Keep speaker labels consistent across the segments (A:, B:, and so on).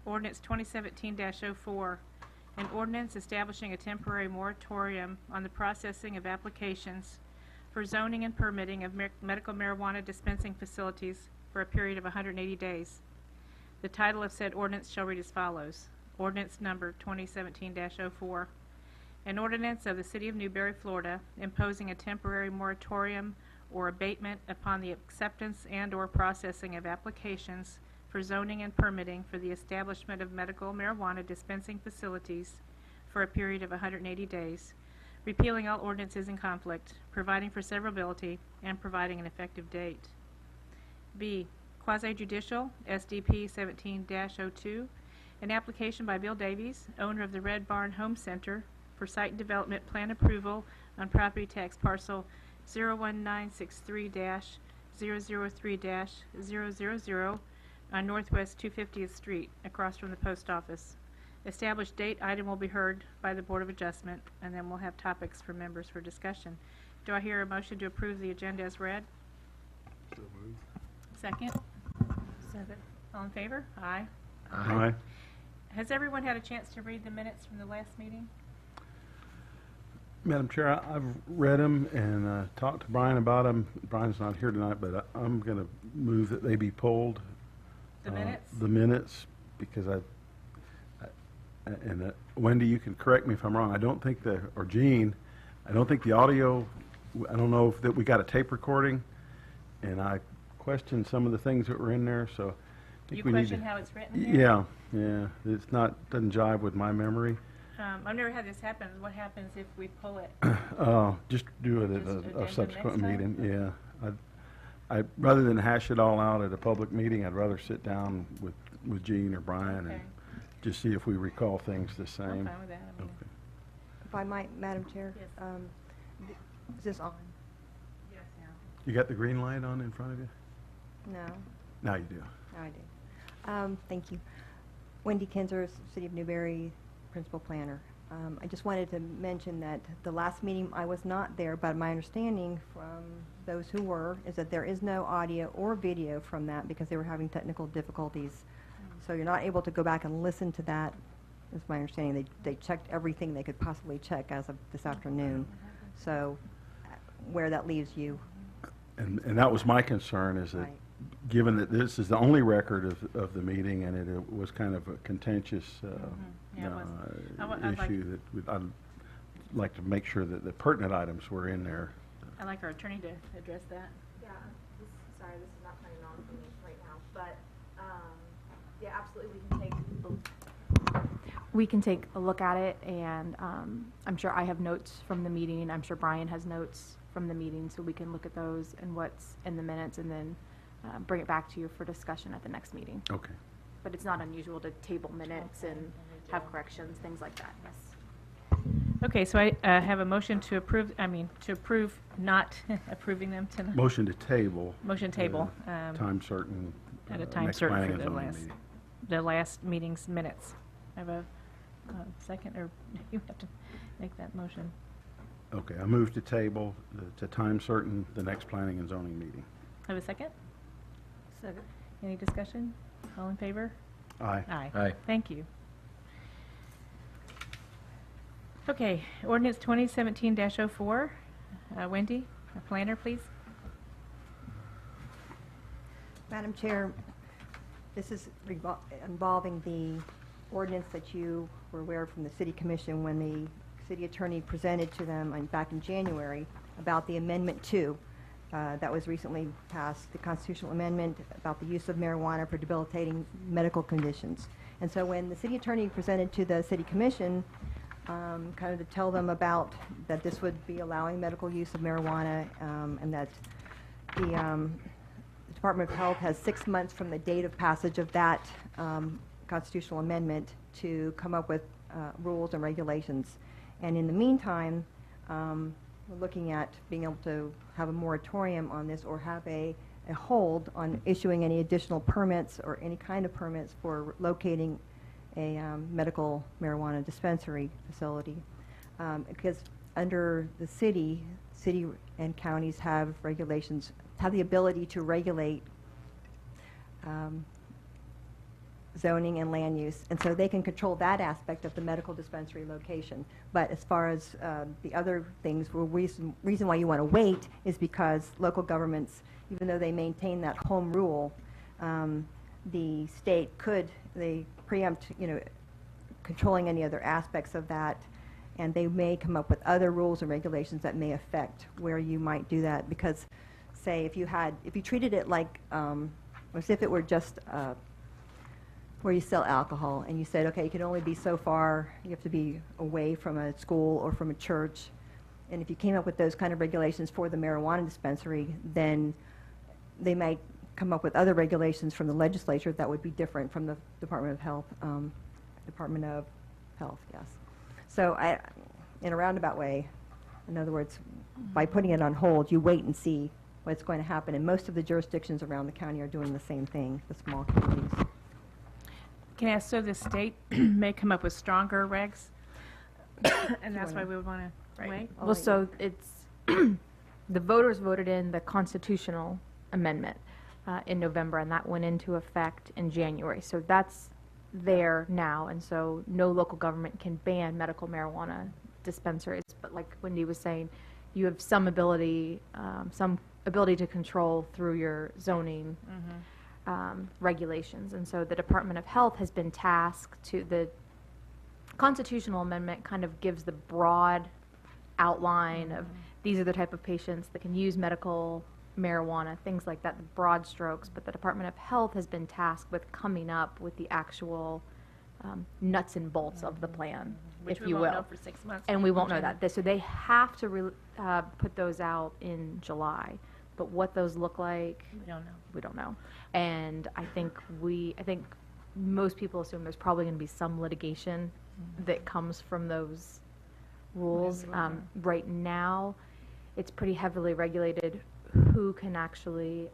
A: Ordinance 2017-04, an ordinance establishing a temporary moratorium on the processing of applications for zoning and permitting of medical marijuana dispensing facilities for a period of 180 days. The title of said ordinance shall read as follows. Ordinance number 2017-04. An ordinance of the City of Newberry, Florida, imposing a temporary moratorium or abatement upon the acceptance and/or processing of applications for zoning and permitting for the establishment of medical marijuana dispensing facilities for a period of 180 days, repealing all ordinances in conflict, providing for severability, and providing an effective date. B, quasi-judicial, SDP 17-02, an application by Bill Davies, owner of the Red Barn Home Center, for site development plan approval on property tax parcel 01963-003-000 on Northwest 250th Street, across from the post office. Established date item will be heard by the Board of Adjustment, and then we'll have topics for members for discussion. Do I hear a motion to approve the agenda as read?
B: So moved.
A: Second? Second. All in favor? Aye.
B: Aye.
A: Has everyone had a chance to read the minutes from the last meeting?
B: Madam Chair, I've read them and talked to Brian about them. Brian's not here tonight, but I'm going to move that they be pulled.
A: The minutes?
B: The minutes, because Wendy, you can correct me if I'm wrong. I don't think or Jean, I don't think the audio, I don't know if that we got a tape recording, and I questioned some of the things that were in there, so I think
A: You
B: we need
A: question
B: to.
A: how it's written there?
B: Yeah, doesn't jive with my memory.
A: I've never had this happen. What happens if we pull it?
B: Just do it
A: Just
B: at
A: addendum
B: a subsequent
A: next time?
B: meeting, yeah. I rather than hash it all out at a public meeting, I'd rather sit down with Jean or Brian
A: Okay.
B: and just see if we recall things the
A: I'm
B: same.
A: fine with that. I mean,
B: Okay.
C: If I might, Madam Chair?
A: Yes.
C: Is this on?
A: yes, now.
B: You got the green light on in front of you?
C: No?
B: Now you do.
C: No, I do. Thank you. Wendy Kinzer, City of Newberry, Principal Planner. I just wanted to mention that the last meeting I was not there, but my understanding from those who were is that there is no audio or video from that because they were having technical difficulties. So you're not able to go back and listen to that, is my understanding. They checked everything they could possibly check as of this afternoon. So where that leaves you.
B: And that was my concern, is that
C: Right.
B: given that this is the only record of the meeting and it was kind of a contentious
A: Yeah, it was. I'd like-
B: issue, I'd like to make sure that the pertinent items were in there.
A: I'd like our attorney to address that.
D: Yeah, sorry, this is not planning on for me right now, but, yeah, absolutely, we can take a look at it, and, I'm sure I have notes from the meeting, I'm sure Brian has notes from the meeting, so we can look at those and what's in the minutes, and then, bring it back to you for discussion at the next meeting.
B: Okay.
D: But it's not unusual to table minutes and have corrections, things like that, yes.
A: Okay, so I have a motion to approve, not approving them tonight.
B: Motion to table.
A: Motion table.
B: Time certain.
A: At a time
B: next
A: certain
B: planning
A: for
B: and
A: the
B: zoning
A: last,
B: meeting.
A: the last meeting's minutes. I have a second, or you have to make that motion.
B: Okay, I move to table to time certain the next planning and zoning meeting.
A: Have a second? Second. Any discussion? All in favor?
B: Aye.
A: Aye.
E: Aye.
A: Thank you. Okay, ordinance 2017-04. Wendy, our planner, please.
C: Madam Chair, this is involving the ordinance that you were aware of from the City Commission when the city attorney presented to them back in January about the Amendment 2 that was recently passed, the constitutional amendment about the use of marijuana for debilitating medical conditions. And so when the city attorney presented to the City Commission, kind of to tell them about that this would be allowing medical use of marijuana, and that the Department of Health has 6 months from the date of passage of that constitutional amendment to come up with rules and regulations. And in the meantime, we're looking at being able to have a moratorium on this, or have a hold on issuing any additional permits or any kind of permits for locating a medical marijuana dispensary facility. Because under the city and counties have regulations, have the ability to regulate zoning and land use, and so they can control that aspect of the medical dispensary location. But as far as the other things, well, reason why you want to wait is because local governments, even though they maintain that home rule, the state they preempt, controlling any other aspects of that, and they may come up with other rules and regulations that may affect where you might do that. Because, say, if you treated it like, as if it were just where you sell alcohol, and you said, okay, you can only be so far, you have to be away from a school or from a church, and if you came up with those kind of regulations for the marijuana dispensary, then they might come up with other regulations from the legislature that would be different from the Department of Health, yes. So in a roundabout way, in other words, by putting it on hold, you wait and see what's going to happen, and most of the jurisdictions around the county are doing the same thing, the small communities.
A: Can I ask, so the state may come up with stronger regs? And that's why we would want to wait?
C: I'll
D: Well,
C: let
D: so it's, the voters voted in the constitutional amendment in November, and that went into effect in January. So that's there now, and so no local government can ban medical marijuana dispensaries. But like Wendy was saying, you have some ability to control through your zoning regulations. And so the Department of Health has been tasked to, the constitutional amendment kind of gives the broad outline of these are the type of patients that can use medical marijuana, things like that, the broad strokes. But the Department of Health has been tasked with coming up with the actual nuts and bolts of the plan,
A: Which
D: if
A: we
D: you
A: won't
D: will.
A: know for 6 months.
D: And we won't know that. So they have to put those out in July. But what those look like,
A: We don't know.
D: we don't know. And I think most people assume there's probably going to be some litigation that comes from those rules. Right now, it's pretty heavily regulated who can actually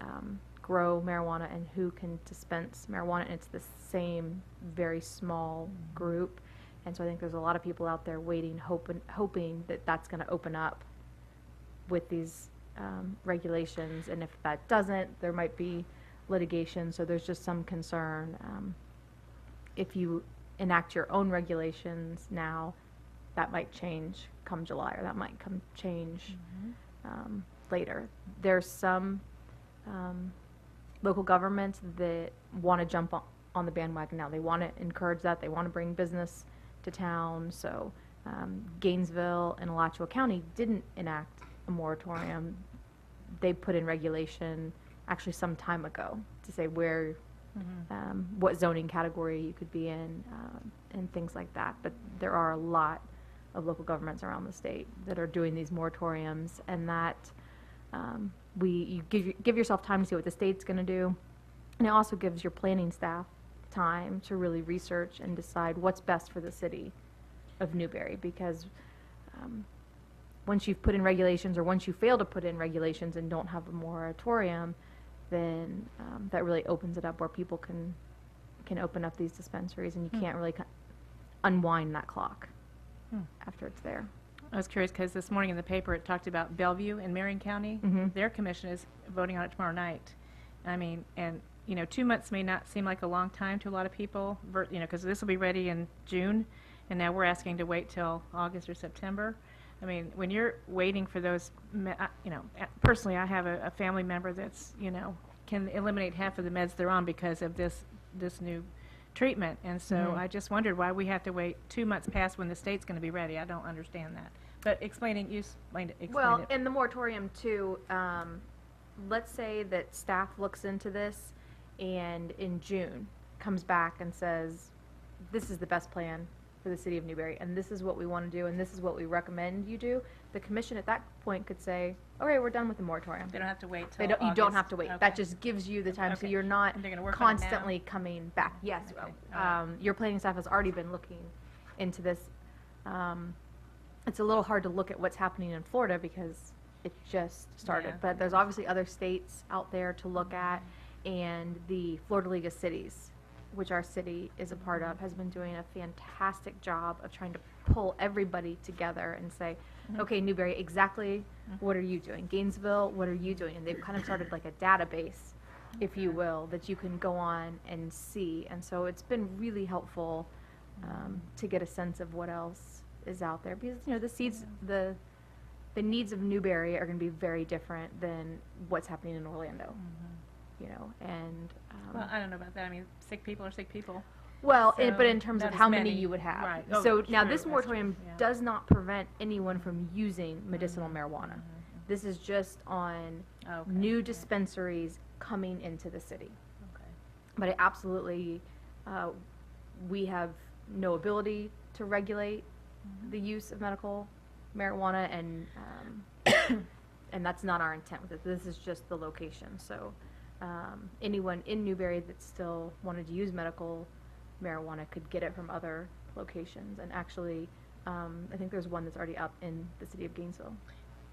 D: grow marijuana and who can dispense marijuana, and it's the same very small group. And so I think there's a lot of people out there waiting, hoping that that's going to open up with these regulations, and if that doesn't, there might be litigation. So there's just some concern. If you enact your own regulations now, that might change come July, or that might change later. There's some local governments that want to jump on the bandwagon now. They want to encourage that. They want to bring business to town. So Gainesville and Alachua County didn't enact a moratorium. They put in regulation actually some time ago to say where, what zoning category you could be in, and things like that. But there are a lot of local governments around the state that are doing these moratoriums, and that you give yourself time to see what the state's going to do, and it also gives your planning staff time to really research and decide what's best for the city of Newberry. Because once you've put in regulations, or once you fail to put in regulations and don't have a moratorium, then that really opens it up where people can open up these dispensaries, and you can't really unwind that clock after it's there.
A: I was curious because this morning in the paper it talked about Bellevue in Marion County. Their commission is voting on it tomorrow night. I mean, and 2 months may not seem like a long time to a lot of people, because this will be ready in June, and now we're asking to wait till August or September. I mean, when you're waiting for those, personally, I have a family member that's, can eliminate half of the meds they're on because of this new treatment. And so I just wondered why we have to wait 2 months past when the state's going to be ready. I don't understand that. But explain it.
D: Well, in the moratorium too, let's say that staff looks into this and in June comes back and says, this is the best plan for the city of Newberry, and this is what we want to do, and this is what we recommend you do. The commission at that point could say, okay, we're done with the moratorium.
A: They don't have to wait till
D: You don't
A: August.
D: have to wait.
A: Okay.
D: That just gives you the time, so
A: Okay.
D: you're not
A: And they're gonna work on it now?
D: constantly coming back. Yes,
A: Okay. All right.
D: your planning staff has already been looking into this. It's a little hard to look at what's happening in Florida because it just started,
A: Yeah.
D: but there's obviously other states out there to look at, and the Florida League of Cities, which our city is a part of, has been doing a fantastic job of trying to pull everybody together and say, okay, Newberry, exactly what are you doing? Gainesville, what are you doing? And they've kind of started like a database if you will, that you can go on and see. And so it's been really helpful to get a sense of what else is out there, because the needs of Newberry are going to be very different than what's happening in Orlando. And
A: Well, I don't know about that. I mean, sick people are sick people.
D: well,
A: So
D: but in terms of
A: not as
D: how many
A: many.
D: you would have.
A: Right. Oh,
D: So now
A: true.
D: this
A: That's
D: moratorium
A: true. Yeah.
D: does not prevent anyone from using medicinal marijuana. This is just on
A: Okay.
D: new dispensaries coming into the city.
A: Okay.
D: But it absolutely, we have no ability to regulate the use of medical marijuana, and and that's not our intent with it. This is just the location. So anyone in Newberry that still wanted to use medical marijuana could get it from other locations. And actually, I think there's one that's already up in the city of Gainesville.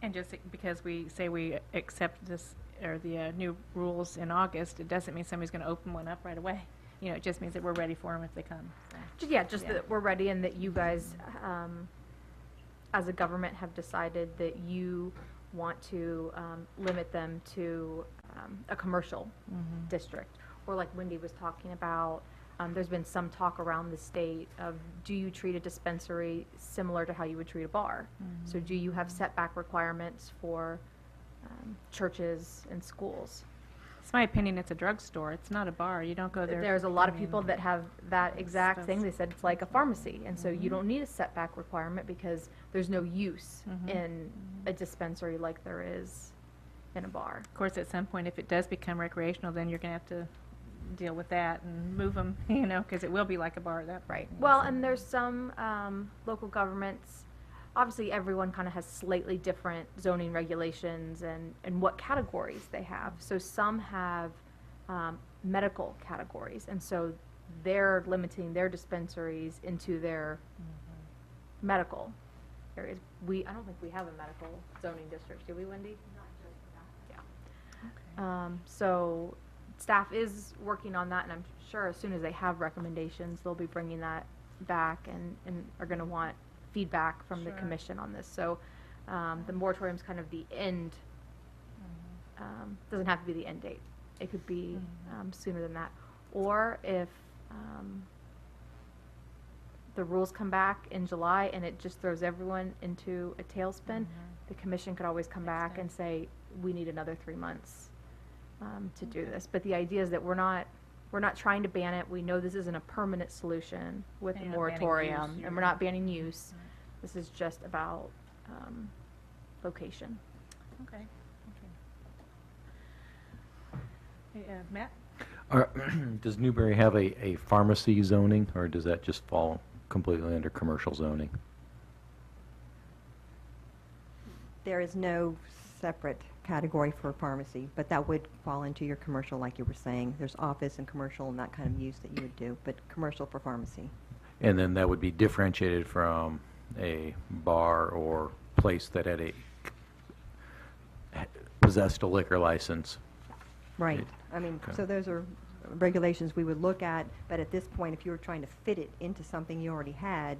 A: And just because we say we accept this, or the new rules in August, it doesn't mean somebody's going to open one up right away. It just means that we're ready for them if they come. So.
D: Just that we're ready, and that you guys, as a government, have decided that you want to limit them to a commercial district. Or like Wendy was talking about, there's been some talk around the state of, do you treat a dispensary similar to how you would treat a bar? So do you have setback requirements for churches and schools?
A: It's my opinion it's a drugstore. It's not a bar. You don't go there.
D: There's a lot of people that have that exact thing. They said it's like a pharmacy, and so
A: Mm-hmm.
D: you don't need a setback requirement because there's no use in a dispensary like there is in a bar.
A: Of course, at some point, if it does become recreational, then you're going to have to deal with that and move them, because it will be like a bar at that point.
D: Well, and there's some local governments, obviously everyone kind of has slightly different zoning regulations and what categories they have. So some have medical categories, and so they're limiting their dispensaries into their medical areas. I don't think we have a medical zoning district, do we, Wendy? Not just Yeah. So staff is working on that, and I'm sure as soon as they have recommendations, they'll be bringing that back and are going to want feedback from the
A: Sure.
D: commission on this. So the moratorium's kind of the end, doesn't have to be the end date. It could be sooner than that. Or if the rules come back in July and it just throws everyone into a tailspin, the commission could always come back and say, we need another 3 months to do this. But the idea is that we're not trying to ban it. We know this isn't a permanent solution with the
A: You're not banning
D: moratorium,
A: use,
D: and we're not banning use. This is just about location.
A: Okay. Hey, Matt?
E: Does Newberry have a pharmacy zoning, or does that just fall completely under commercial zoning?
C: There is no separate category for pharmacy, but that would fall into your commercial, like you were saying. There's office and commercial and that kind of use that you would do, but commercial for pharmacy.
E: And then that would be differentiated from a bar or place that possessed a liquor license.
C: Right.
E: It-
C: I mean,
E: okay.
C: so those are regulations we would look at, but at this point, if you were trying to fit it into something you already had,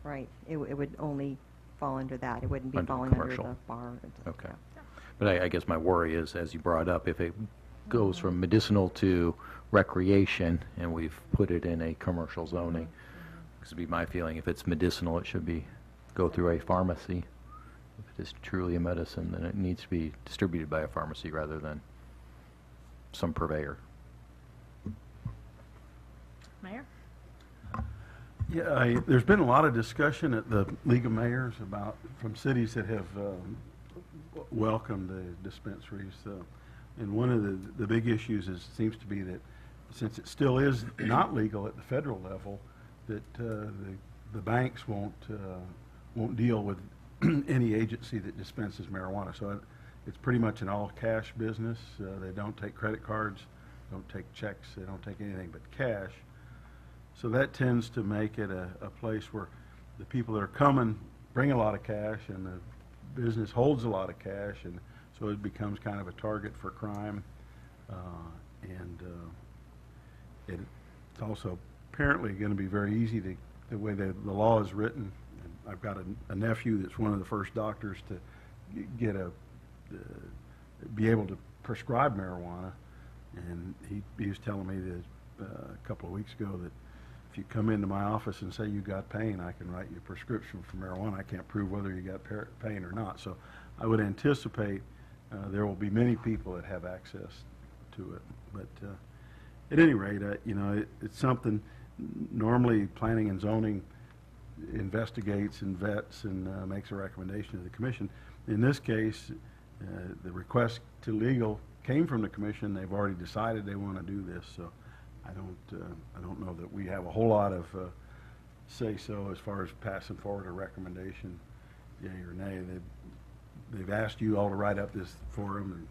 C: right, it would only fall under that. It wouldn't be
E: Under
C: falling
E: commercial.
C: under the bar.
E: Okay.
C: Yeah.
E: But I guess my worry is, as you brought up, if it goes from medicinal to recreation, and we've put it in a commercial zoning, this would be my feeling, if it's medicinal, it should go through a pharmacy. If it is truly a medicine, then it needs to be distributed by a pharmacy rather than some purveyor.
A: Mayor?
B: Yeah, there's been a lot of discussion at the League of Mayors from cities that have welcomed the dispensaries. And one of the big issues seems to be that since it still is not legal at the federal level, that the banks won't deal with any agency that dispenses marijuana. So it's pretty much an all-cash business. They don't take credit cards, don't take checks, they don't take anything but cash. So that tends to make it a place where the people that are coming bring a lot of cash, and the business holds a lot of cash, and so it becomes kind of a target for crime. It's also apparently going to be very easy the way the law is written. And I've got a nephew that's one of the first doctors to be able to prescribe marijuana, and he was telling me that a couple of weeks ago that if you come into my office and say you got pain, I can write you a prescription for marijuana. I can't prove whether you got pain or not. So I would anticipate there will be many people that have access to it. But at any rate, it's something normally planning and zoning investigates and vets and makes a recommendation to the commission. In this case, the request to legal came from the commission. They've already decided they want to do this, so I don't know that we have a whole lot of say-so as far as passing forward a recommendation, yea or nay. They've asked you all to write up this for them,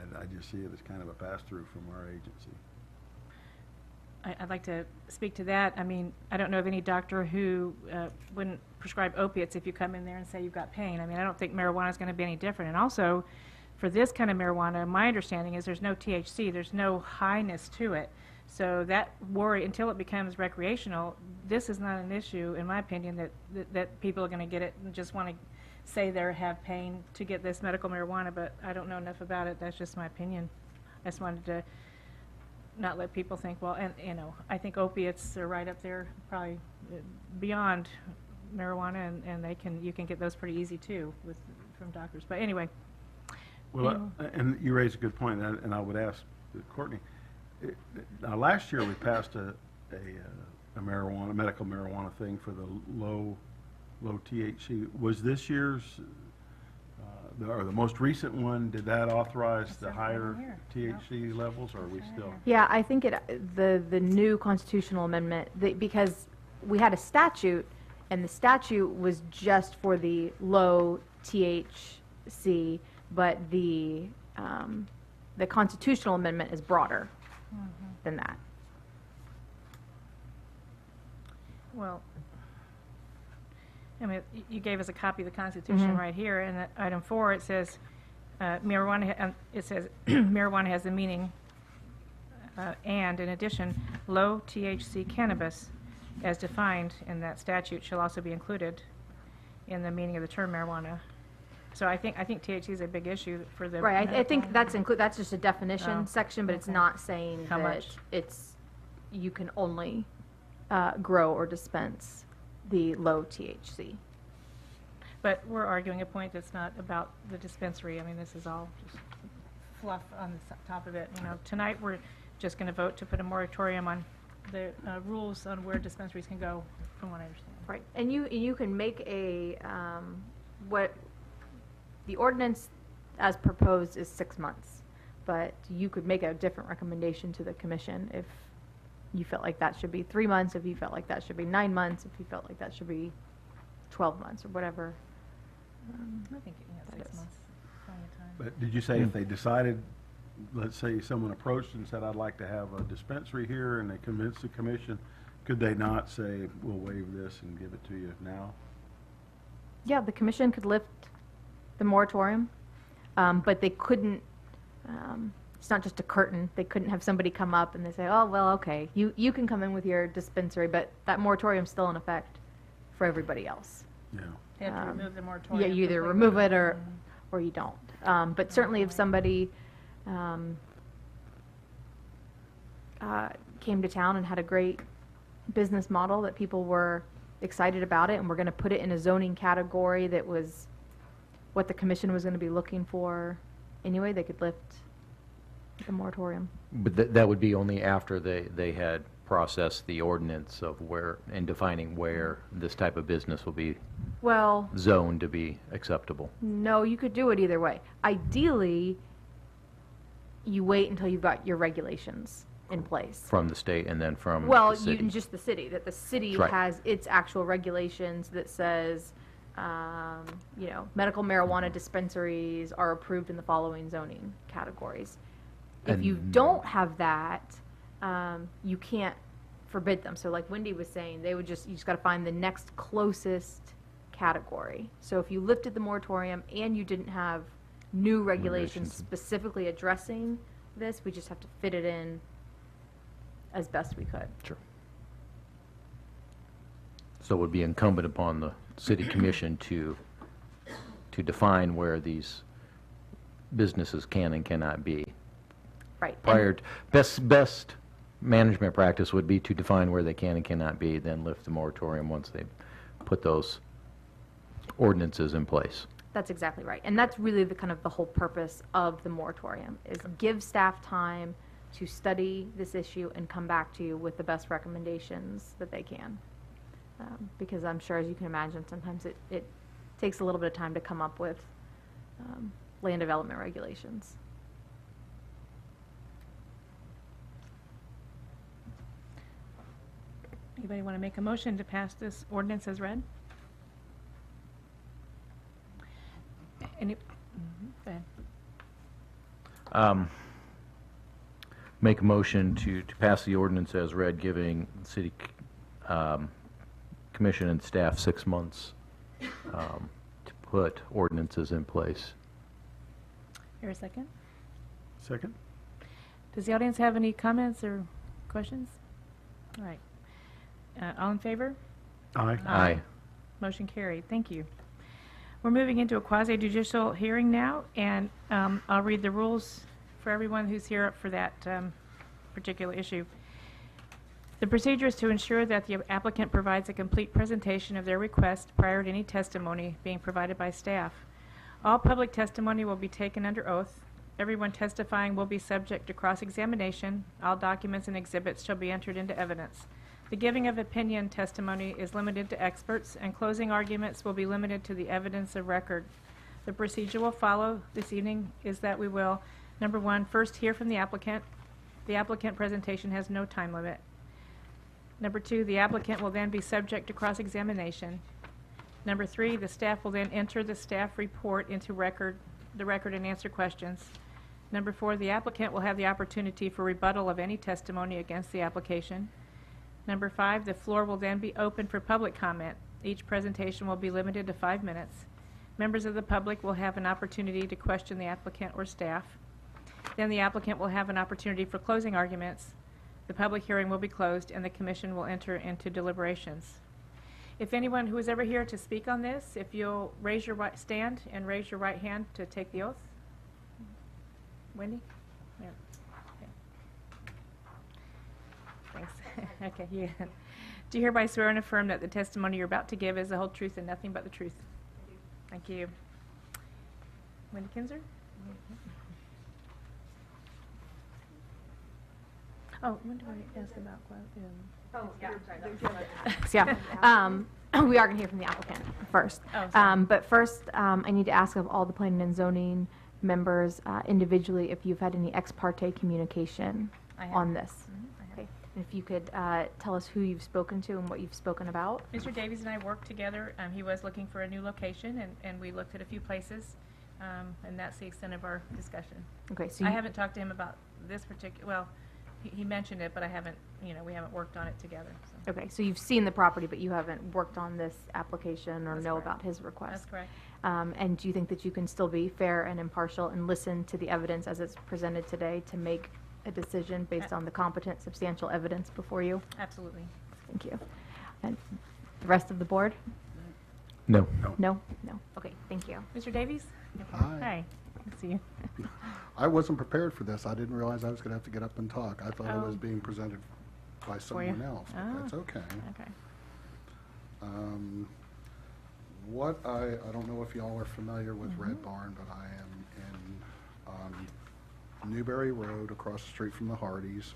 B: and I just see it as kind of a pass-through from our agency.
A: I'd like to speak to that. I mean, I don't know of any doctor who wouldn't prescribe opiates if you come in there and say you've got pain. I mean, I don't think marijuana is going to be any different. And also, for this kind of marijuana, my understanding is there's no THC, there's no highness to it. So that worry, until it becomes recreational, this is not an issue, in my opinion, that people are going to get it and just want to say they have pain to get this medical marijuana, but I don't know enough about it. That's just my opinion. I just wanted to not let people think, well, and I think opiates are right up there, probably beyond marijuana, and you can get those pretty easy too from doctors. But anyway.
B: Well, and you raise a good point, and I would ask Courtney. Now, last year we passed a medical marijuana thing for the low THC. Was this year's or the most recent one, did that authorize the higher THC levels, or are we still?
D: Yeah, I think the new constitutional amendment, because we had a statute, and the statute was just for the low THC, but the constitutional amendment is broader than that.
A: Well, I mean, you gave us a copy of the Constitution right here, and at item 4 it says marijuana. It says marijuana has the meaning, and in addition, low THC cannabis, as defined in that statute, shall also be included in the meaning of the term marijuana. So I think THC is a big issue for the
D: Right, I think
A: medical.
D: that's just a definition
A: Oh,
D: section, but it's
A: okay.
D: not saying
A: How
D: that
A: much?
D: you can only grow or dispense the low THC.
A: But we're arguing a point that's not about the dispensary. I mean, this is all just fluff on the top of it. Tonight we're just going to vote to put a moratorium on the rules on where dispensaries can go, from what I understand.
D: Right, and you can make what the ordinance as proposed is 6 months, but you could make a different recommendation to the commission if you felt like that should be 3 months, if you felt like that should be 9 months, if you felt like that should be 12 months or whatever.
A: I think 6
D: is.
A: months, plenty of time.
B: But did you say if they decided, let's say someone approached and said, I'd like to have a dispensary here, and they convinced the commission, could they not say, we'll waive this and give it to you now?
D: Yeah, the commission could lift the moratorium, but they couldn't, it's not just a curtain. They couldn't have somebody come up and they say, oh, well, okay, you can come in with your dispensary, but that moratorium's still in effect for everybody else.
B: Yeah.
A: They have to remove the moratorium.
D: Yeah, you either
A: completely.
D: remove it or you don't. But certainly if somebody came to town and had a great business model that people were excited about it, and we're going to put it in a zoning category that was what the commission was going to be looking for anyway, they could lift the moratorium.
E: But that would be only after they had processed the ordinance of where, and defining where this type of business will be
D: Well,
E: zoned to be acceptable.
D: no, you could do it either way. Ideally, you wait until you've got your regulations in place.
E: From the state and then from
D: Well,
E: the city.
D: just the city, that the city
E: Right.
D: has its actual regulations that says, medical marijuana dispensaries are approved in the following zoning categories. If you
E: And-
D: don't have that, you can't forbid them. So like Wendy was saying, you just gotta find the next closest category. So if you lifted the moratorium and you didn't have new regulations
E: Regulations.
D: specifically addressing this, we just have to fit it in as best we could.
E: Sure. So it would be incumbent upon the city commission to define where these businesses can and cannot be.
D: Right.
E: prior, best management practice would be to define where they can and cannot be, then lift the moratorium once they've put those ordinances in place.
D: That's exactly right. And that's really the kind of the whole purpose of the moratorium, is give staff time to study this issue and come back to you with the best recommendations that they can. Because I'm sure, as you can imagine, sometimes it takes a little bit of time to come up with land development regulations.
A: Anybody want to make a motion to pass this ordinance as read? Any, go ahead.
E: Make a motion to pass the ordinance as read, giving the city commission and staff 6 months to put ordinances in place.
A: Here a second.
B: Second?
A: Does the audience have any comments or questions? All right. All in favor?
B: Aye.
E: Aye.
A: Motion carried. Thank you. We're moving into a quasi-judicial hearing now, and I'll read the rules for everyone who's here for that particular issue. The procedure is to ensure that the applicant provides a complete presentation of their request prior to any testimony being provided by staff. All public testimony will be taken under oath. Everyone testifying will be subject to cross-examination. All documents and exhibits shall be entered into evidence. The giving of opinion testimony is limited to experts, and closing arguments will be limited to the evidence of record. The procedure will follow this evening is that we will, number one, first hear from the applicant. The applicant presentation has no time limit. Number two, the applicant will then be subject to cross-examination. Number three, the staff will then enter the staff report into the record and answer questions. Number four, the applicant will have the opportunity for rebuttal of any testimony against the application. Number five, the floor will then be open for public comment. Each presentation will be limited to 5 minutes. Members of the public will have an opportunity to question the applicant or staff. Then the applicant will have an opportunity for closing arguments. The public hearing will be closed, and the commission will enter into deliberations. If anyone who is ever here to speak on this, if you'll stand and raise your right hand to take the oath. Wendy? Yeah. Okay. Thanks. Okay, you. Do you hereby swear and affirm that the testimony you're about to give is the whole truth and nothing but the truth? Thank you. Wendy Kinzer? Oh, when do I ask about
D: We are going to hear from the applicant first.
A: Oh, sorry.
D: But first, I need to ask of all the planning and zoning members individually if you've had any ex parte communication
A: I have.
D: on this.
A: I have.
D: Okay. And if you could tell us who you've spoken to and what you've spoken about.
A: Mr. Davies and I worked together. He was looking for a new location, and we looked at a few places, and that's the extent of our discussion.
D: Okay, so
A: I
D: you,
A: haven't talked to him about this particular, well, he mentioned it, but I haven't, we haven't worked on it together, so.
D: okay, so you've seen the property, but you haven't worked on this application or
A: That's
D: know
A: correct.
D: about his request.
A: That's correct.
D: And do you think that you can still be fair and impartial and listen to the evidence as it's presented today to make a decision based on the competent, substantial evidence before you?
A: Absolutely.
D: Thank you. And the rest of the board?
E: No.
D: No? No. Okay, thank you.
A: Mr. Davies?
F: Hi.
A: Hi. Good to see you.
F: I wasn't prepared for this. I didn't realize I was going to have to get up and talk. I thought it was
A: Oh.
F: being presented by
A: you?
F: someone else, but
A: Oh.
F: that's okay.
A: Okay.
F: I don't know if y'all are familiar with Red Barn, but I am in Newberry Road, across the street from the Hardys,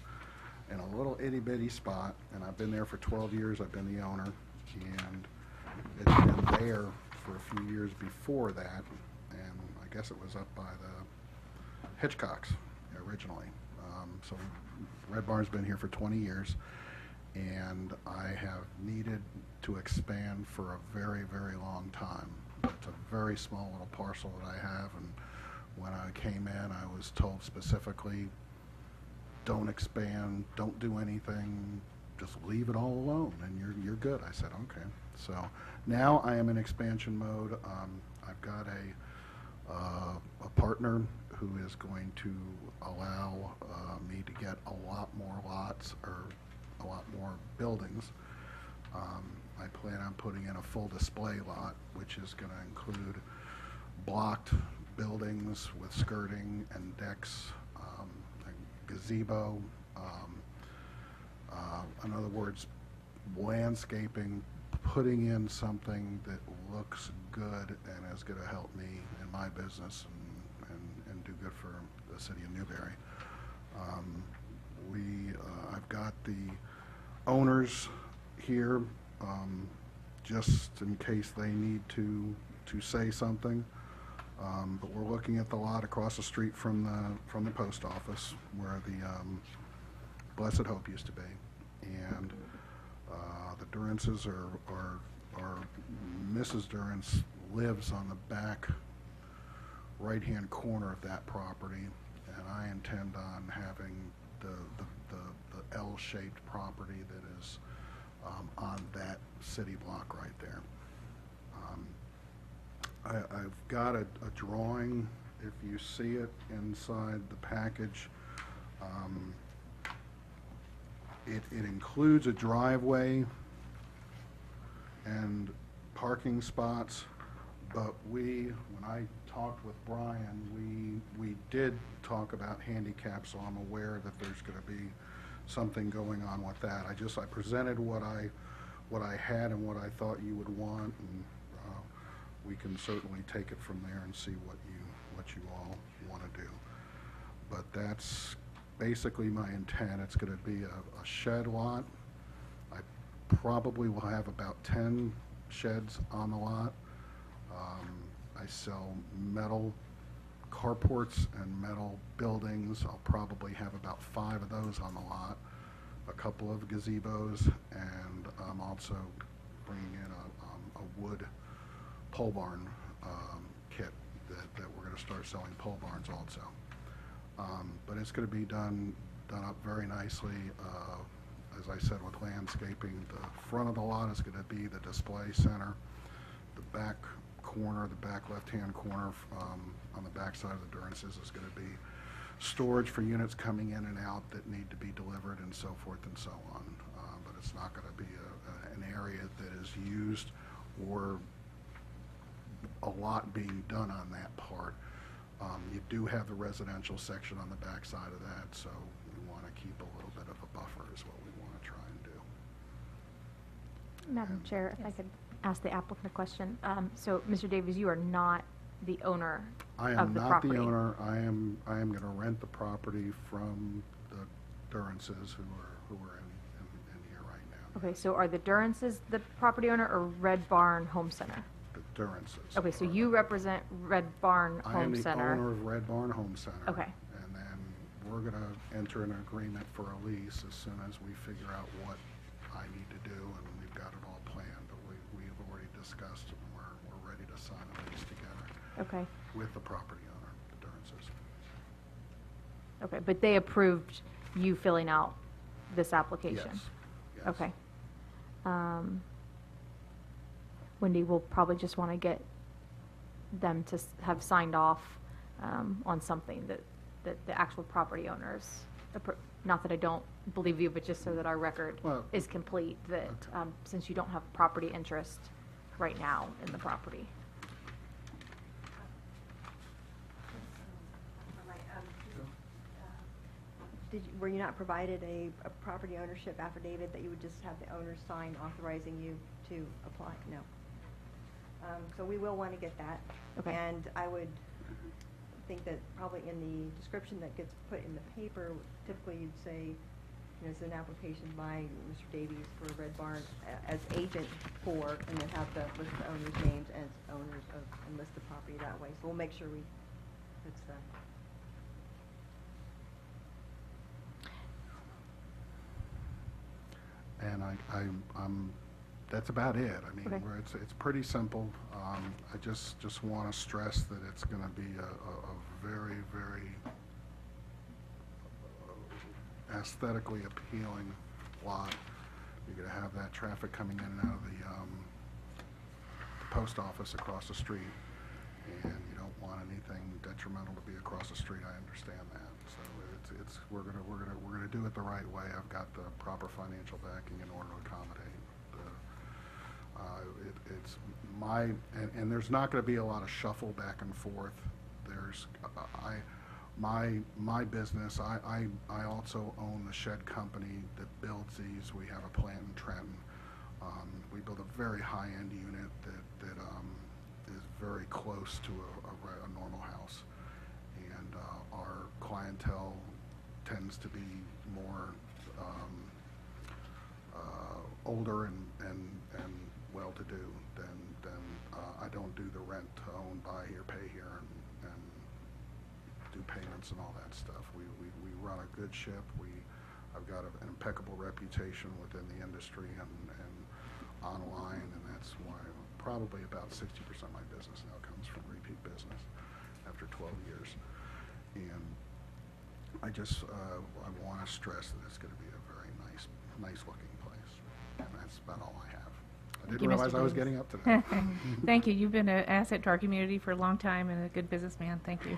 F: in a little itty bitty spot, and I've been there for 12 years. I've been the owner, and it's been there for a few years before that, and I guess it was up by the Hitchcocks originally. So Red Barn's been here for 20 years, and I have needed to expand for a very, very long time. It's a very small little parcel that I have, and when I came in, I was told specifically, don't expand, don't do anything, just leave it all alone, and you're good. I said, okay. So now I am in expansion mode. I've got a partner who is going to allow me to get a lot more lots or a lot more buildings. I plan on putting in a full display lot, which is going to include blocked buildings with skirting and decks. gazebo, in other words, landscaping, putting in something that looks good and is going to help me in my business and do good for the city of Newberry. I've got the owners here, just in case they need to say something. But we're looking at the lot across the street from the post office where the Blessed Hope used to be. And the Durances are Mrs. Durance lives on the back right-hand corner of that property, and I intend on having the L-shaped property that is on that city block right there. I've got a drawing, if you see it inside the package. It includes a driveway and parking spots, but when I talked with Brian, we did talk about handicap, so I'm aware that there's going to be something going on with that. I presented what I had and what I thought you would want, and we can certainly take it from there and see what you all want to do. But that's basically my intent. It's going to be a shed lot. I probably will have about 10 sheds on the lot. I sell metal carports and metal buildings. I'll probably have about 5 of those on the lot, a couple of gazebos, and I'm also bringing in a wood pole barn kit that we're going to start selling pole barns also. But it's going to be done up very nicely. As I said, with landscaping, the front of the lot is going to be the display center. The back corner, the back left-hand corner on the back side of the Durances is going to be storage for units coming in and out that need to be delivered and so forth and so on. But it's not going to be an area that is used or a lot being done on that part. You do have the residential section on the back side of that, so we want to keep a little bit of a buffer is what we want to try and do.
D: Madam Chair, if I could ask the applicant a question. So, Mr. Davies, you are not the owner
F: I
D: of
F: am
D: the
F: not
D: property?
F: the owner. I am going to rent the property from the Durances who are in here right now.
D: Okay, so are the Durances the property owner or Red Barn Home Center?
F: The Durances.
D: Okay, so
F: are-
D: you represent Red Barn
F: I am
D: Home
F: the
D: Center.
F: owner of Red Barn Home Center.
D: Okay.
F: And then we're going to enter an agreement for a lease as soon as we figure out what I need to do, and we've got it all planned. But we've already discussed, and we're ready to sign a lease together
D: Okay,
F: with the property owner, the Durances.
D: okay, but they approved you filling out this application?
F: Yes. Yes.
D: Okay. Wendy will probably just want to get them to have signed off on something that the actual property owners, not that I don't believe you, but just so that our record
F: Well-
D: is complete, that since you don't have property interest right now in the property.
C: Were you not provided a property ownership affidavit that you would just have the owners sign authorizing you to apply? No. So we will want to get that.
D: Okay.
C: And I would think that probably in the description that gets put in the paper, typically you'd say, there's an application by Mr. Davies for Red Barn as agent for, and then have list the owners' names as owners of, and list the property that way. So we'll make sure it's
F: And I'm that's about it. I mean,
D: Okay.
F: it's pretty simple. I just want to stress that it's going to be a very, very aesthetically appealing lot. You're going to have that traffic coming in and out of the post office across the street, and you don't want anything detrimental to be across the street. I understand that. So we're gonna do it the right way. I've got the proper financial backing in order to accommodate. It's my, and there's not going to be a lot of shuffle back and forth. my business, I also own the shed company that builds these. We have a plant in Trenton. We build a very high-end unit that is very close to a normal house. And our clientele tends to be more older and well-to-do than I don't do the rent to own, buy here, pay here, and do payments and all that stuff. We run a good ship. I've got an impeccable reputation within the industry and online, and that's why probably about 60% of my business now comes from repeat business after 12 years. And I just I want to stress that it's going to be a very nice looking place, and that's about all I have. I
A: Thank
F: didn't
A: you, Mr.
F: realize I was
A: Davis.
F: getting up to that.
A: Thank you. You've been an asset to our community for a long time and a good businessman. Thank you.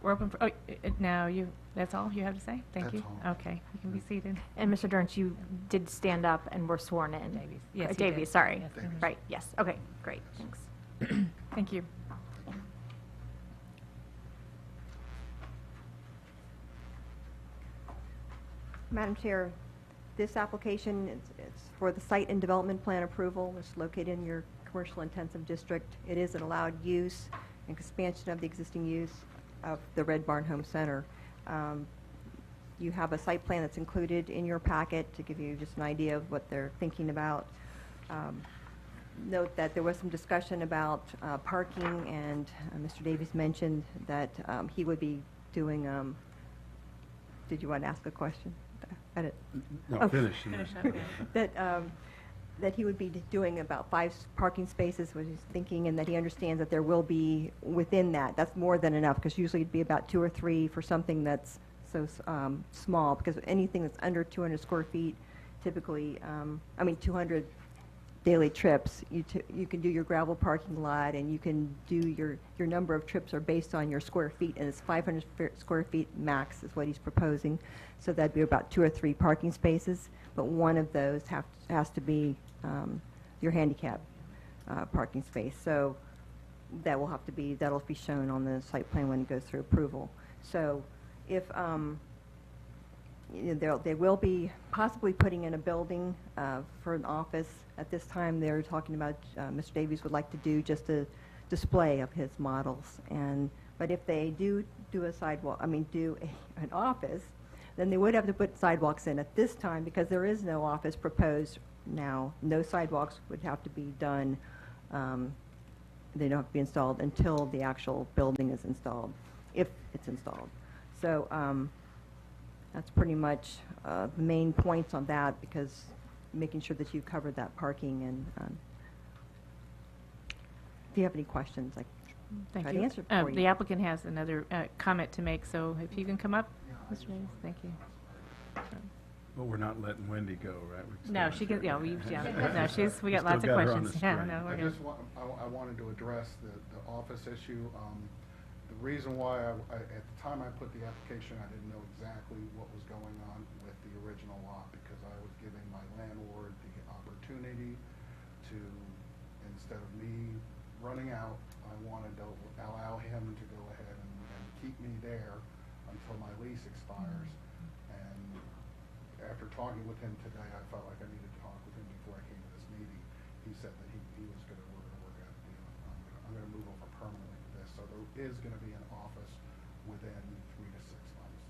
A: We're open for, now that's all you have to say? Thank
F: That's
A: you.
F: all.
A: Okay, you can be seated.
D: And Mr. Durns, you did stand up and were sworn in.
A: Davies. Yes, he
D: Davies,
A: did.
D: sorry.
A: Yes,
F: Davies.
D: Right, yes, okay, great, thanks.
A: Thank you.
C: Madam Chair, this application, it's for the site and development plan approval. It's located in your commercial intensive district. It is an allowed use and expansion of the existing use of the Red Barn Home Center. You have a site plan that's included in your packet to give you just an idea of what they're thinking about. Note that there was some discussion about parking, and Mr. Davies mentioned that he would be doing, did you want to ask a question?
B: No,
C: Oh.
B: finish.
A: Finish up, yeah.
C: That he would be doing about 5 parking spaces, which he's thinking, and that he understands that there will be within that. That's more than enough, because usually it'd be about 2 or 3 for something that's so small, because anything that's under 200 square feet, typically, 200 daily trips, you can do your gravel parking lot, and you can do your number of trips are based on your square feet, and it's 500 square feet max is what he's proposing. So that'd be about 2 or 3 parking spaces, but one of those has to be your handicap parking space. So that'll be shown on the site plan when it goes through approval. So if they will be possibly putting in a building for an office. At this time, they're talking about, Mr. Davies would like to do just a display of his models. But if they do an office, then they would have to put sidewalks in at this time, because there is no office proposed now. No sidewalks would have to be done. They don't have to be installed until the actual building is installed, if it's installed. So that's pretty much the main points on that, because making sure that you covered that parking. And if you have any questions, I
A: Thank
C: try
A: you.
C: to answer for you.
A: The applicant has another comment to make, so if you can come up, Mr. Davis, thank you.
B: But we're not letting Wendy go, right? We still
A: No,
B: have
A: she
B: her.
A: can, yeah, we got
B: Still
A: lots of
B: got her on
A: questions.
B: the
A: Yeah,
B: string.
A: no, we're
F: I
A: good.
F: just wanted to address the office issue. The reason why at the time I put the application, I didn't know exactly what was going on with the original lot, because I was giving my landlord the opportunity to, instead of me running out, I wanted to allow him to go ahead and keep me there until my lease expires. And after talking with him today, I felt like I needed to talk with him before I came to this meeting. He said that we're gonna work out a deal. I'm gonna move over permanently to this, so there is gonna be an office within 3 to 6 months,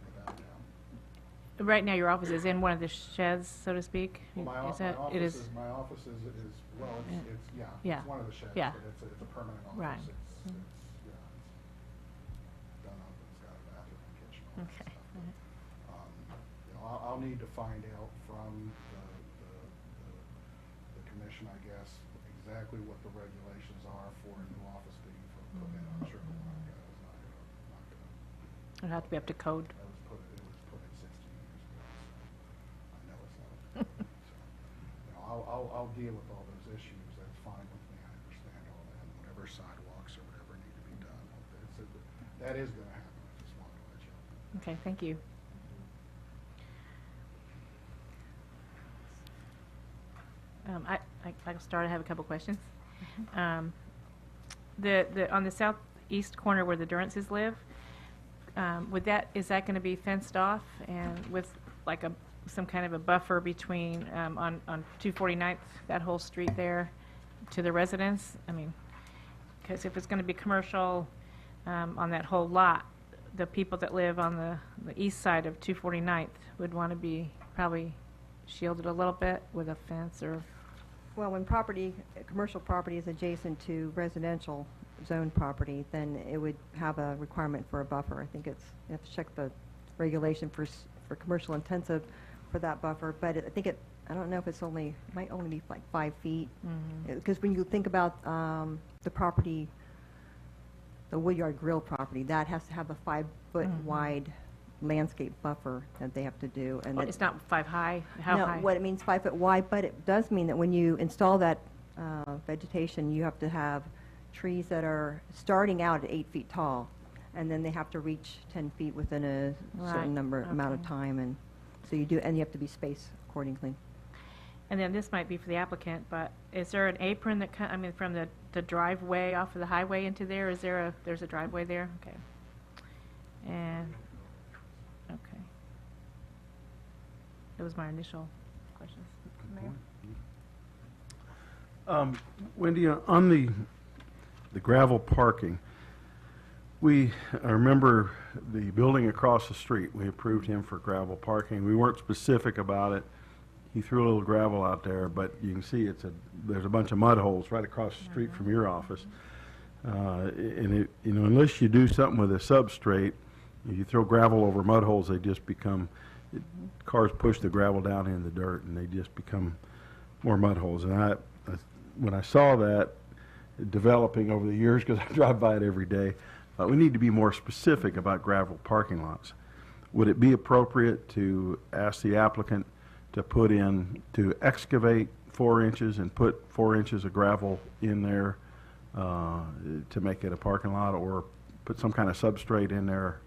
F: without a doubt.
A: Right now, your office is in one of the sheds, so to speak?
F: Well,
A: Is that- it is?
F: My office is, well,
A: Yeah.
F: it's one of the sheds,
A: Yeah.
F: but it's a permanent office.
A: Right.
F: It's done up, it's got a bathroom and kitchen, all that
A: Okay.
F: stuff. I'll need to find out from the commission, I guess, exactly what the regulations are for a new office being put in. I'm sure the one I've got is not gonna,
A: It'll have to be up to code.
F: it was put in 16 years ago, so I know it's not. So, I'll deal with all those issues, that's fine with me, I understand all that, and whatever sidewalks or whatever need to be done. That is gonna happen, I just wanted to let you know.
A: Okay, thank you. I'll start. I have a couple questions. On the east corner where the Durances live. Is that going to be fenced off and with like some kind of a buffer between, on 249th, that whole street there, to the residents? I mean, because if it's going to be commercial on that whole lot, the people that live on the east side of 249th would want to be probably shielded a little bit with a fence or...
C: Well, when commercial property is adjacent to residential zone property, then it would have a requirement for a buffer. I think you have to check the regulation for commercial intensive for that buffer, but I don't know if might only be like 5 feet. Because when you think about the property, the Woodyard Grill property, that has to have a 5-foot wide landscape buffer that they have to do. And
A: It's not 5 high? How high?
C: No, what it means 5 foot wide, but it does mean that when you install that vegetation, you have to have trees that are starting out at 8 feet tall, and then they have to reach 10 feet within a certain amount of time, and so you have to be spaced accordingly.
A: And then this might be for the applicant, but is there an apron that, from the driveway off of the highway into there? There's a driveway there? Okay. And, okay. That was my initial questions. Mayor?
B: Wendy, on the gravel parking, I remember the building across the street, we approved him for gravel parking. We weren't specific about it. He threw a little gravel out there, but you can see there's a bunch of mud holes right across the street from your office. And unless you do something with a substrate, you throw gravel over mud holes, they just become, cars push the gravel down in the dirt and they just become more mud holes. And when I saw that developing over the years, because I drive by it every day, we need to be more specific about gravel parking lots. Would it be appropriate to ask the applicant to excavate 4 inches and put 4 inches of gravel in there to make it a parking lot, or put some kind of substrate in there?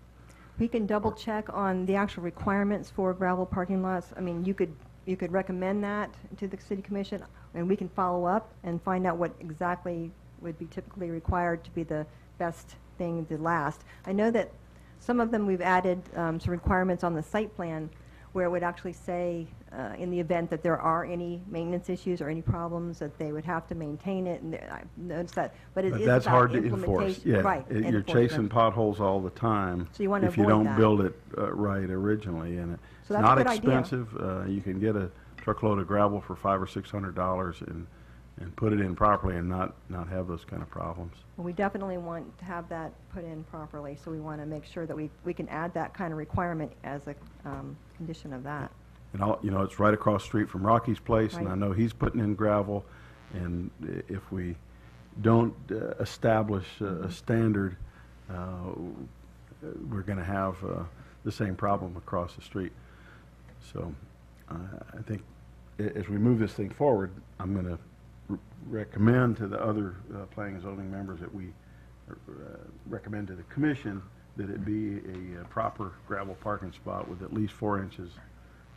C: We can double check on the actual requirements for gravel parking lots. I mean, you could recommend that to the city commission, and we can follow up and find out what exactly would be typically required to be the best thing to last. I know that some of them we've added some requirements on the site plan where it would actually say in the event that there are any maintenance issues or any problems, that they would have to maintain it, and I noticed that. But it is
B: that's
C: about
B: hard to enforce.
C: implementation.
B: Yeah,
C: Right.
B: you're
C: enforcement.
B: chasing potholes all the time.
C: So you want to
B: if you
C: avoid
B: don't
C: that.
B: build it right originally, and it's
C: So that's a
B: not
C: good idea.
B: expensive. You can get a truckload of gravel for $500 or $600 and put it in properly and not have those kind of problems.
C: Well, we definitely want to have that put in properly, so we want to make sure that we can add that kind of requirement as a condition of that.
B: And it's right across the street from Rocky's place, and
C: Right.
B: I know he's putting in gravel. And if we don't establish a standard, we're going to have the same problem across the street. So I think as we move this thing forward, I'm going to recommend to the other planning and zoning members that we recommend to the commission that it be a proper gravel parking spot with at least 4 inches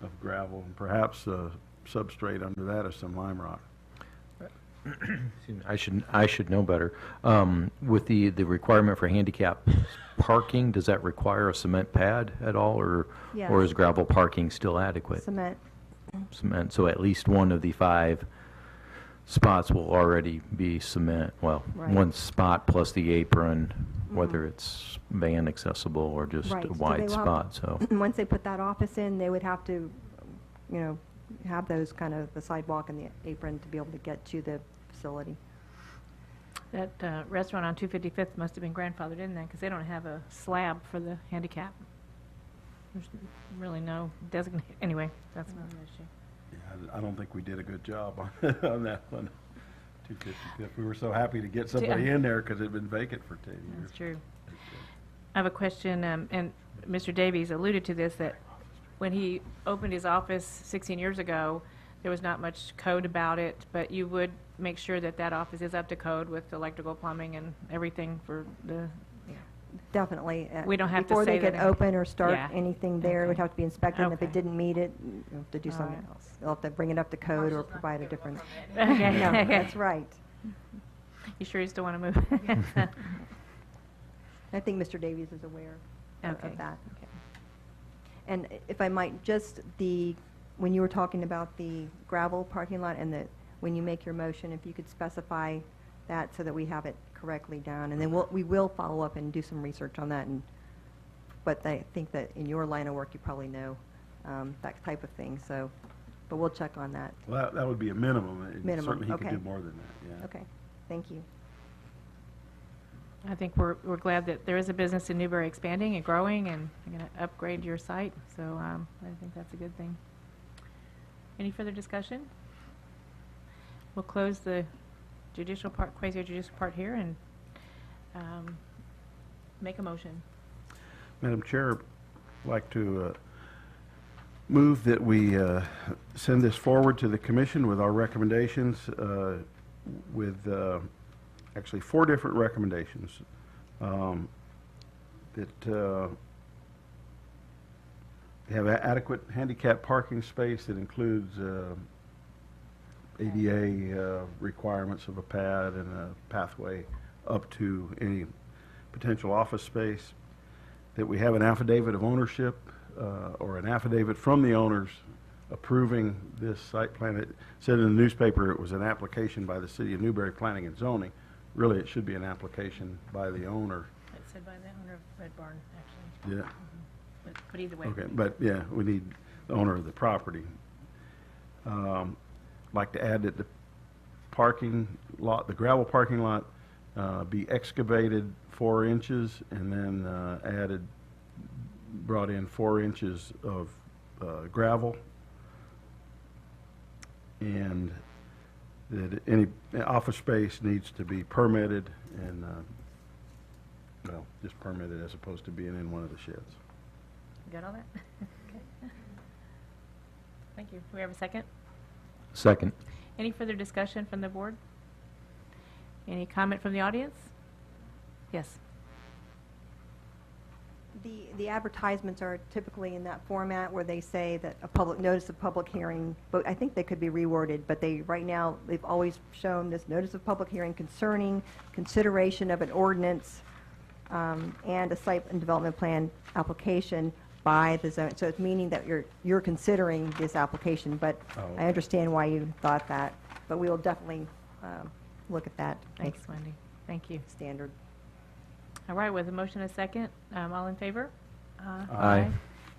B: of gravel, and perhaps substrate under that is some lime rock.
E: Excuse me, I should know better. With the requirement for handicap parking, does that require a cement pad at all, or
C: Yes.
E: is gravel parking still adequate?
C: Cement.
E: Cement, so at least one of the 5 spots will already be cement. Well,
C: Right.
E: one spot plus the apron, whether it's van accessible or just
C: Right.
E: a
C: So
E: wide
C: they will
E: spot, so.
C: Once they put that office in, they would have to, have those kind of, the sidewalk and the apron to be able to get to the facility.
A: That restaurant on 255th must have been grandfathered in then, because they don't have a slab for the handicap. There's really no designate, anyway, that's another issue.
B: Yeah, I don't think we did a good job on that one. 255th. We were so happy to get somebody in there because it had been vacant for 10 years.
A: That's true. I have a question, and Mr. Davies alluded to this, that when he opened his office 16 years ago, there was not much code about it, but you would make sure that that office is up to code with electrical, plumbing, and everything for the,
C: Definitely.
A: We don't have to
C: Before
A: say
C: they could
A: that in-
C: open or start
A: Yeah.
C: anything there, it would
A: Okay.
C: have to be inspected, and if it
A: Okay.
C: didn't meet it, you have to do
A: All
C: something
A: right.
C: else. They'll have to bring it up to code or provide a different.
A: Okay,
C: No,
A: okay.
C: that's right.
A: You sure you still want to move?
C: I think Mr. Davies is aware
A: Okay.
C: of that.
A: Okay.
C: And if I might, just when you were talking about the gravel parking lot and when you make your motion, if you could specify that so that we have it correctly down. And then we will follow up and do some research on that. But I think that in your line of work, you probably know that type of thing, so, but we'll check on that.
B: Well, that would be a minimum. and
C: Minimum,
B: Certainly he could
C: okay.
B: do more than that, yeah.
C: Okay, thank you.
A: I think we're glad that there is a business in Newbury expanding and growing, and you're going to upgrade your site, so I think that's a good thing. Any further discussion? We'll close the judicial part, quasi-judicial part here, and make a motion.
B: Madam Chair, I'd like to move that we send this forward to the commission with our recommendations, with actually 4 different recommendations. That have adequate handicap parking space that includes ADA requirements of a pad and a pathway up to any potential office space, that we have an affidavit of ownership or an affidavit from the owners approving this site plan. It said in the newspaper it was an application by the City of Newbury Planning and Zoning. Really, it should be an application by the owner.
A: It's said by the owner of Red Barn, actually.
B: Yeah.
A: But either way.
B: Okay, but yeah, we need the owner of the property. Like to add that the parking lot, the gravel parking lot, be excavated 4 inches and then brought in 4 inches of gravel. And that any office space needs to be permitted and, well, just permitted as opposed to being in one of the sheds.
A: You got all that? Okay. Thank you. Do we have a second?
E: Second.
A: Any further discussion from the board? Any comment from the audience? Yes.
C: The advertisements are typically in that format where they say that a public notice of public hearing, but I think they could be reworded, but right now, they've always shown this notice of public hearing concerning consideration of an ordinance and a site and development plan application by the zone. So it's meaning that you're considering this application, but
B: Oh.
C: I understand why you thought that, but we will definitely look at that. make
A: Thanks, Wendy. Thank you.
C: Standard.
A: All right, with a motion and a second, all in favor?
E: Aye.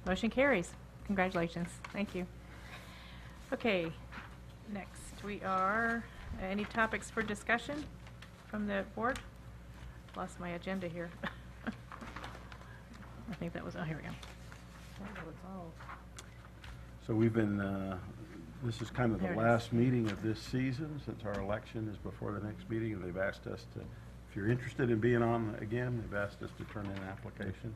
A: Motion carries. Congratulations. Thank you. Okay, next we are, any topics for discussion from the board? Lost my agenda here. I think that was, oh, here we go.
B: So we've been, this is kind of
A: There
B: the
A: it is.
B: last meeting of this season, since our election is before the next meeting, and they've asked us to, if you're interested in being on again, they've asked us to turn in an application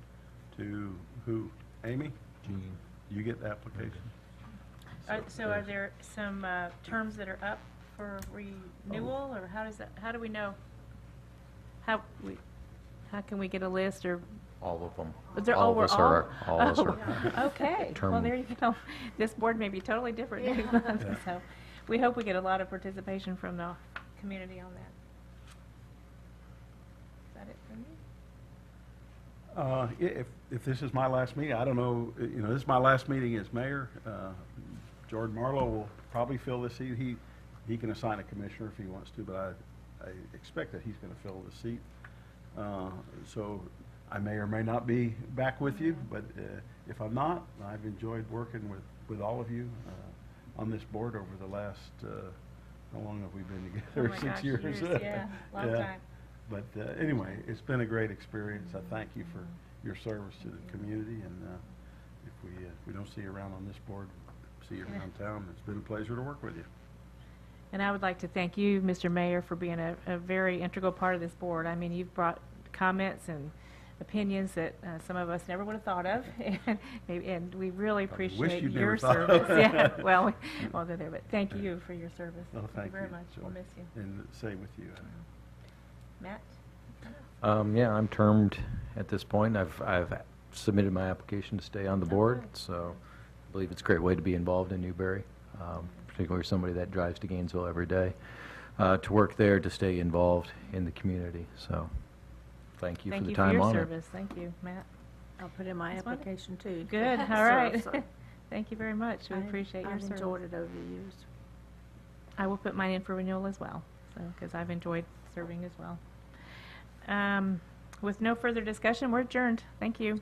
B: to who? Amy?
E: Gene.
B: You get the application?
A: So are there some terms that are up for renewal, or how do we know? How can we get a list, or?
E: All of them.
A: They're
E: All
A: we're
E: of us are, all of us are.
A: Oh, okay. Well,
E: Term-
A: there you go. This board may be totally different next month, so we hope we get a lot of participation from the community on that. Is that it for me?
B: If this is my last meeting, I don't know, this is my last meeting as mayor. Jordan Marlowe will probably fill the seat. He can assign a commissioner if he wants to, but I expect that he's going to fill the seat. So I may or may not be back with you, but if I'm not, I've enjoyed working with all of you on this board over the last, how long have we been
A: Oh
B: together?
A: my
B: 6
A: gosh,
B: years?
A: yeah, long time.
B: But anyway, it's been a great experience. I thank you for your service to the community, and if we don't see you around on this board, see you around town. It's been a pleasure to work with you.
A: And I would like to thank you, Mr. Mayor, for being a very integral part of this board. I mean, you've brought comments and opinions that some of us never would have thought of, and we really
B: Probably wish
A: appreciate
B: you'd
A: your
B: never thought of
A: service.
B: it.
A: Yeah, well, they're there, but thank you for your service.
B: Oh, thank you.
A: very much. We'll
B: Joy.
A: miss you.
B: And same with you.
A: Matt?
E: Yeah, I'm termed at this point. I've submitted my application to stay on the board,
A: good.
E: so I believe it's a great way to be involved in Newbury, particularly somebody that drives to Gainesville every day, to work there, to stay involved in the community, so Thank you for
A: Thank
E: the
A: you for
E: time
A: your
E: on it.
A: service. Thank you, Matt.
G: I'll put in my
A: Ms. Wonder?
G: application too.
A: Good, all
G: Serve,
A: right.
G: so
A: Thank you very much. We appreciate your
G: I've
A: service.
G: enjoyed it over the years.
A: I will put mine in for renewal as well, so, because I've enjoyed serving as well. With no further discussion, we're adjourned. Thank you.